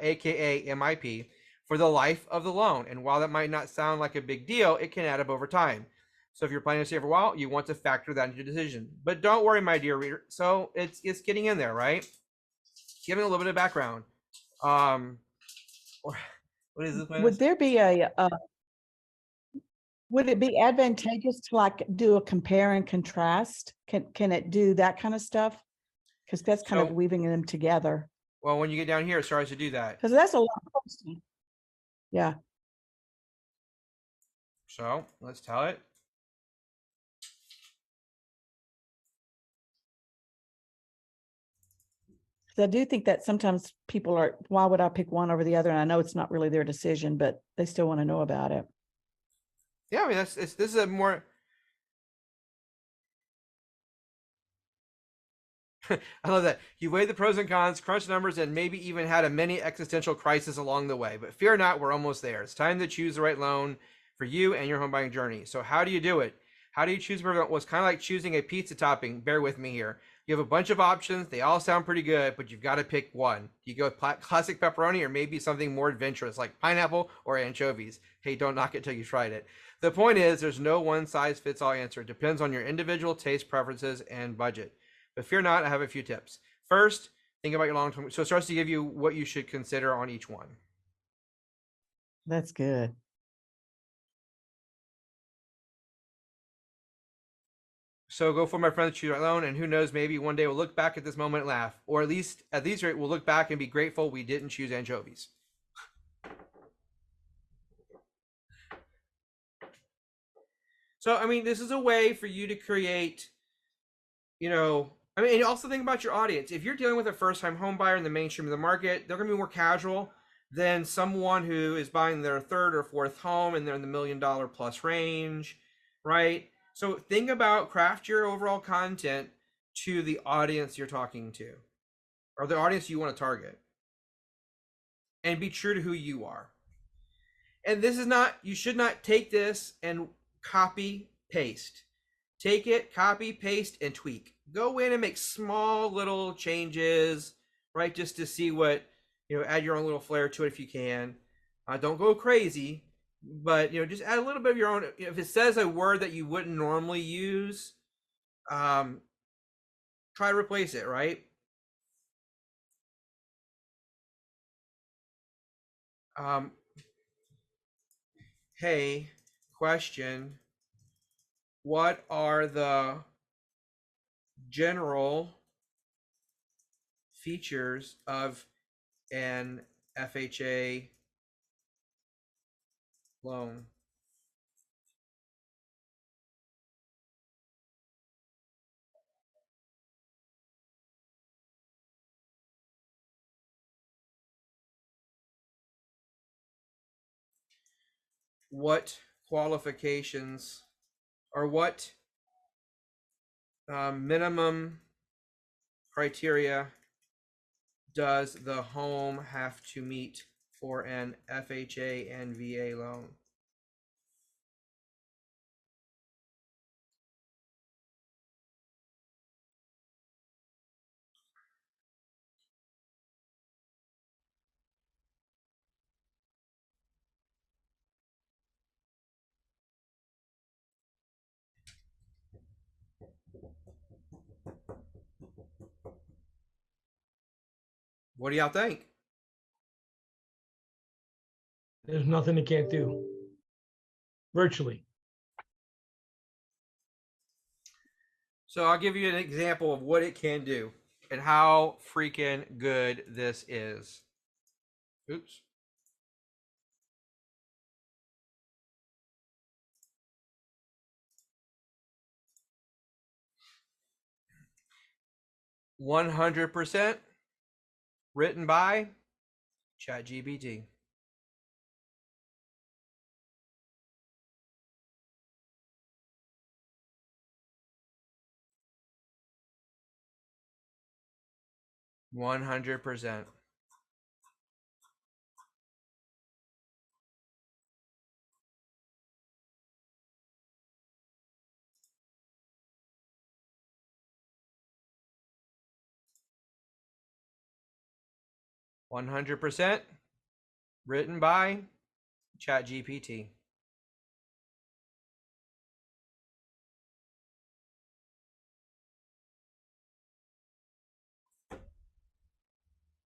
aka MIP, for the life of the loan. And while that might not sound like a big deal, it can add up over time. So if you're planning to stay for a while, you want to factor that into your decision. But don't worry, my dear reader. So it's getting in there, right? Giving a little bit of background. Or what is this? Would there be would it be advantageous to like do a compare and contrast? Can it do that kind of stuff? Because that's kind of weaving them together. Well, when you get down here, it starts to do that. Because that's a lot of posting. Yeah. So let's tell it. I do think that sometimes people are, why would I pick one over the other? And I know it's not really their decision, but they still want to know about it. Yeah, I mean, this is a more. I love that. You weighed the pros and cons, crunched numbers, and maybe even had a mini existential crisis along the way. But fear not, we're almost there. It's time to choose the right loan for you and your home buying journey. So how do you do it? How do you choose? Well, it's kind of like choosing a pizza topping. Bear with me here. You have a bunch of options. They all sound pretty good, but you've got to pick one. Do you go with classic pepperoni or maybe something more adventurous like pineapple or anchovies? Hey, don't knock it till you tried it. The point is, there's no one size fits all answer. It depends on your individual taste preferences and budget. But fear not, I have a few tips. First, think about your long-term. So it starts to give you what you should consider on each one. That's good. So go for my friends, choose our own, and who knows, maybe one day we'll look back at this moment and laugh, or at least at these rate, we'll look back and be grateful we didn't choose anchovies. So I mean, this is a way for you to create, you know, I mean, and also think about your audience. If you're dealing with a first-time home buyer in the mainstream of the market, they're going to be more casual than someone who is buying their third or fourth home and they're in the $1 million plus range, right? So think about craft your overall content to the audience you're talking to, or the audience you want to target, and be true to who you are. And this is not, you should not take this and copy paste. Take it, copy, paste, and tweak. Go in and make small little changes, right? Just to see what, add your own little flair to it if you can. Don't go crazy, but, just add a little bit of your own. If it says a word that you wouldn't normally use, try to replace it, right? Hey, question. What are the general features of an FHA loan? What qualifications or what minimum criteria does the home have to meet for an FHA and VA loan? What do y'all think? There's nothing it can't do. Virtually. So I'll give you an example of what it can do and how freaking good this is. Oops. %100% written by ChatGPT. %100. 100% written by ChatGPT.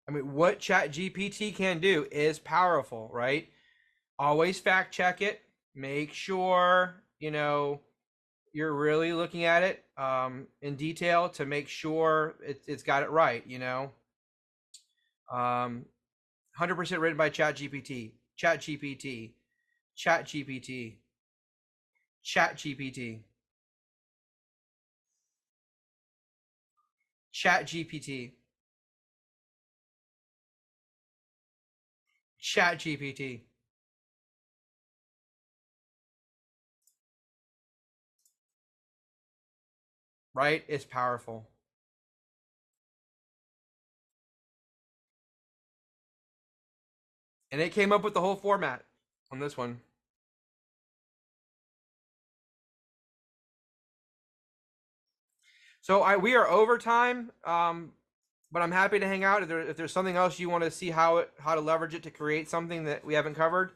I mean, what ChatGPT can do is powerful, right? Always fact check it. Make sure, you're really looking at it in detail to make sure it's got it right, 100% written by ChatGPT. ChatGPT. ChatGPT. ChatGPT. ChatGPT. ChatGPT. Right? It's powerful. And it came up with the whole format on this one. So we are over time, but I'm happy to hang out. If there's something else you want to see how to leverage it to create something that we haven't covered.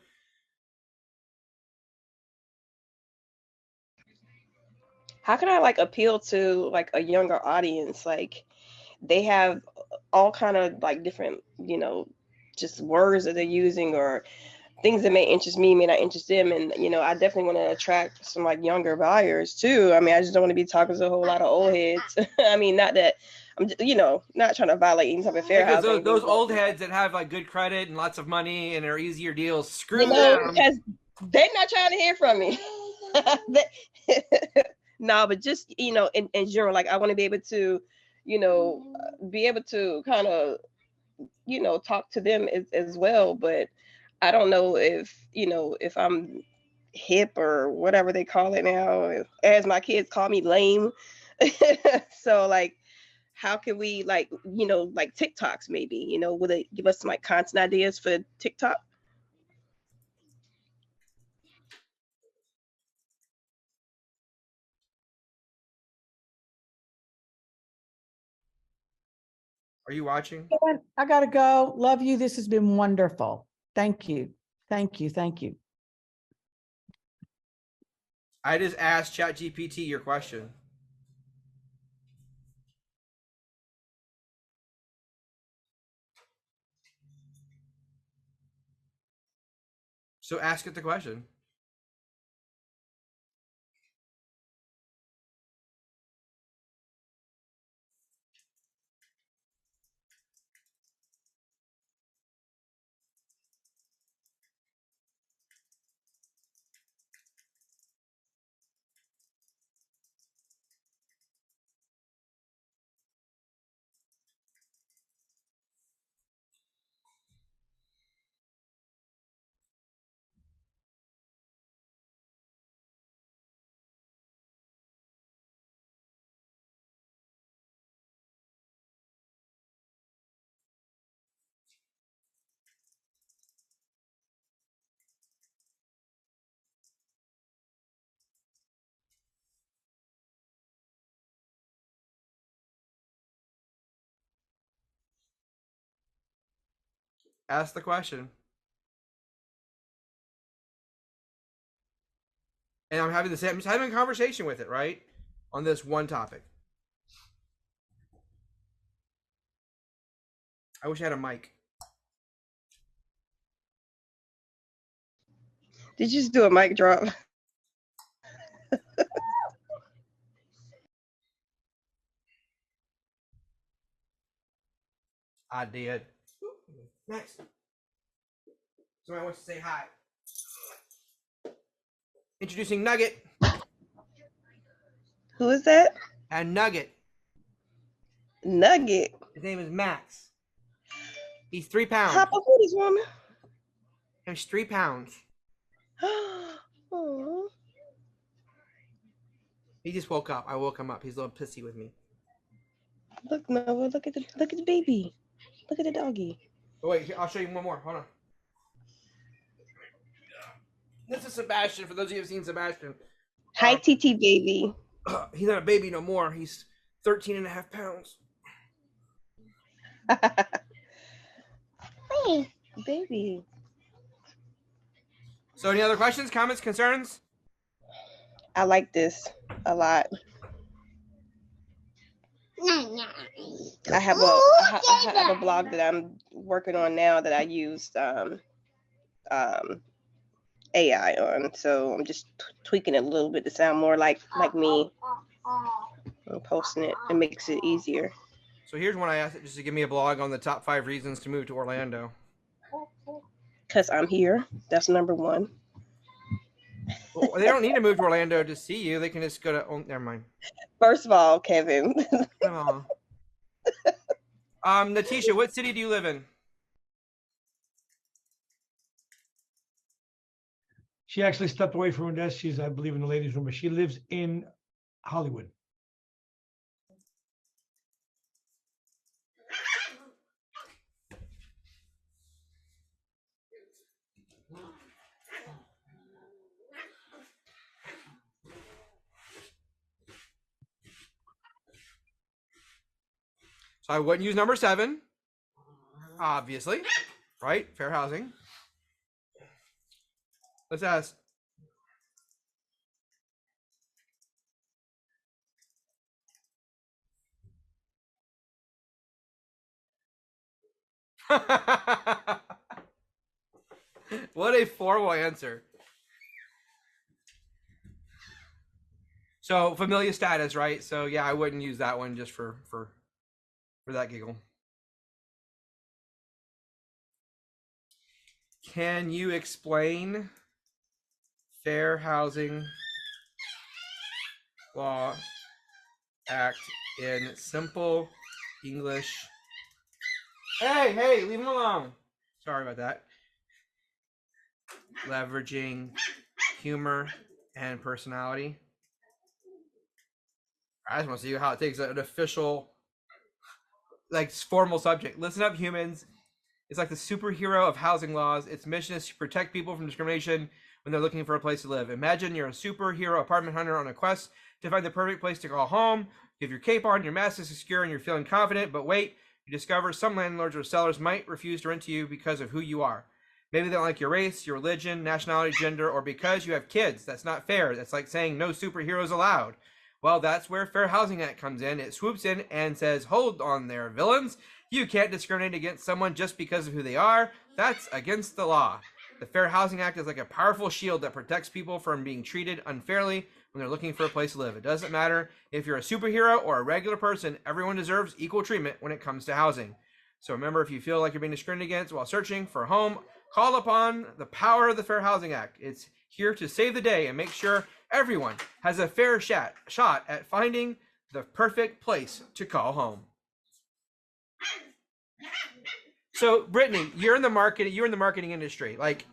How can I like appeal to like a younger audience? Like they have all kind of like different, just words that they're using or things that may interest me, may not interest them. And, I definitely want to attract some like younger buyers too. I mean, I just don't want to be talking to a whole lot of old heads. I mean, not that I'm, not trying to violate any type of fair Because housing. those old heads that have like good credit and lots of money and are easier deals, screw them. Because they're not trying to hear from me. No, but just, in general, like I want to be able to, kind of, talk to them as well. But I don't know if I'm hip or whatever they call it now, as my kids call me lame. So like, how can we like, like TikToks maybe, will they give us some like content ideas for TikTok? Are you watching? I gotta go. Love you. This has been wonderful. Thank you. Thank you. Thank you. I just asked ChatGPT your question. So ask it the question. Ask the question. And I'm having I'm just having a conversation with it, right? On this one topic. I wish I had a mic. Did you just do a mic drop? I did. Next. Somebody wants to say hi. Introducing Nugget. Who is that? And Nugget. Nugget. His name is Max. He's 3 pounds. Papa, who this woman? He's 3 pounds. Aw. He just woke up. I woke him up. He's a little pissy with me. Look, Noah, look at the baby. Look at the doggy. Oh, wait, here, I'll show you one more. Hold on. This is Sebastian, for those of you who have seen Sebastian. Hi, TT baby. He's not a baby no more. He's 13 and a half pounds. Hey, baby. So any other questions, comments, concerns? I like this a lot. I have a blog that I'm working on now that I used AI on, so I'm just tweaking it a little bit to sound more like me. I'm posting it. It makes it easier. So here's one I asked it just to give me a blog on the top 5 reasons to move to Orlando. Because I'm here. That's number 1. Well, they don't need to move to Orlando to see you. They can just go to. Oh, never mind. First of all, Kevin. Oh. Natisha, what city do you live in? She actually stepped away from her desk. She's, I believe, in the ladies' room, but she lives in Hollywood. So I wouldn't use number 7, obviously, right? Fair housing. Let's ask. What a formal answer. So familial status, right? So yeah, I wouldn't use that one just for that giggle. Can you explain Fair Housing Law Act in simple English? Hey, leave him alone. Sorry about that. Leveraging humor and personality. I just want to see how it takes an official, like, formal subject. Listen up, humans. It's like the superhero of housing laws. Its mission is to protect people from discrimination when they're looking for a place to live. Imagine you're a superhero apartment hunter on a quest to find the perfect place to call home. You have your cape on, your mask is secure, and you're feeling confident. But wait, you discover some landlords or sellers might refuse to rent to you because of who you are. Maybe they don't like your race, your religion, nationality, gender, or because you have kids. That's not fair. That's like saying no superheroes allowed. Well, that's where Fair Housing Act comes in. It swoops in and says, hold on there, villains. You can't discriminate against someone just because of who they are. That's against the law. The Fair Housing Act is like a powerful shield that protects people from being treated unfairly when they're looking for a place to live. It doesn't matter if you're a superhero or a regular person. Everyone deserves equal treatment when it comes to housing. So remember, if you feel like you're being discriminated against while searching for a home, call upon the power of the Fair Housing Act. It's here to save the day and make sure everyone has a fair shot at finding the perfect place to call home. So, Brittany, you're in the marketing industry. Like,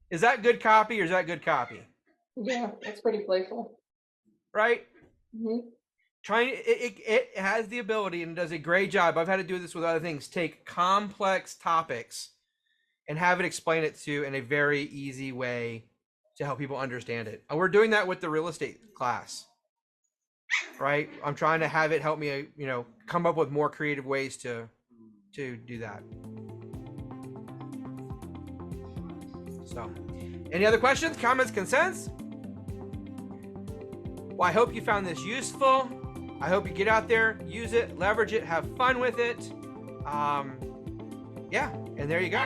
is that good copy or is that good copy? Yeah, that's pretty playful. Right? Mm-hmm. It has the ability and does a great job. I've had to do this with other things. Take complex topics and have it explain it to in a very easy way to help people understand it. And we're doing that with the real estate class, right? I'm trying to have it help me, come up with more creative ways to do that. So, any other questions, comments, concerns? Well, I hope you found this useful. I hope you get out there, use it, leverage it, have fun with it. Yeah, and there you go.